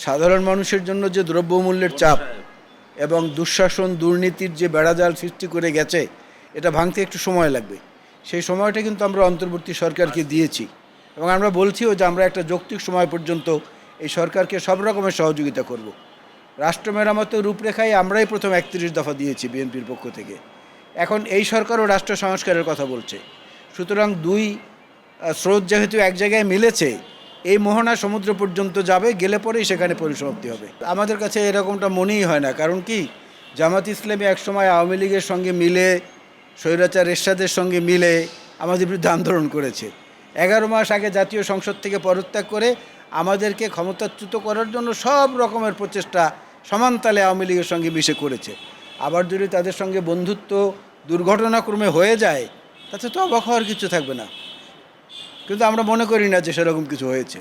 সাধারণ মানুষের জন্য যে দ্রব্যমূল্যের চাপ এবং দুঃশাসন দুর্নীতির যে বেড়াজাল সৃষ্টি করে গেছে, এটা ভাঙতে একটু সময় লাগবে। সেই সময়টা কিন্তু আমরা অন্তর্বর্তী সরকারকে দিয়েছি এবং আমরা বলছিও যে আমরা একটা যৌক্তিক সময় পর্যন্ত এই সরকারকে সব রকমের সহযোগিতা করব। রাষ্ট্র মেরামতের রূপরেখায় আমরাই প্রথম 31 দফা দিয়েছি বিএনপির পক্ষ থেকে। এখন এই সরকারও রাষ্ট্র সংস্কারের কথা বলছে। সুতরাং দুই স্রোত যেহেতু এক জায়গায় মিলেছে, এই মোহনা সমুদ্র পর্যন্ত যাবে, গেলে পরেই সেখানে পরিসমাপ্তি হবে। আমাদের কাছে এরকমটা মনেই হয় না। কারণ কি, জামাত ইসলামী একসময় আওয়ামী লীগের সঙ্গে মিলে, স্বৈরাচার এরশাদের সঙ্গে মিলে আমাদের বিরুদ্ধে আন্দোলন করেছে। 11 মাস আগে জাতীয় সংসদ থেকে পদত্যাগ করে আমাদেরকে ক্ষমতাচ্যুত করার জন্য সব রকমের প্রচেষ্টা সমানতালে আওয়ামী লীগের সঙ্গে মিশে করেছে। আবার যদি তাদের সঙ্গে বন্ধুত্ব দুর্ঘটনাক্রমে হয়ে যায়, তাতে তো অবাক হওয়ার কিছু থাকবে না। কিন্তু আমরা মনে করি না যে সেরকম কিছু হয়েছে।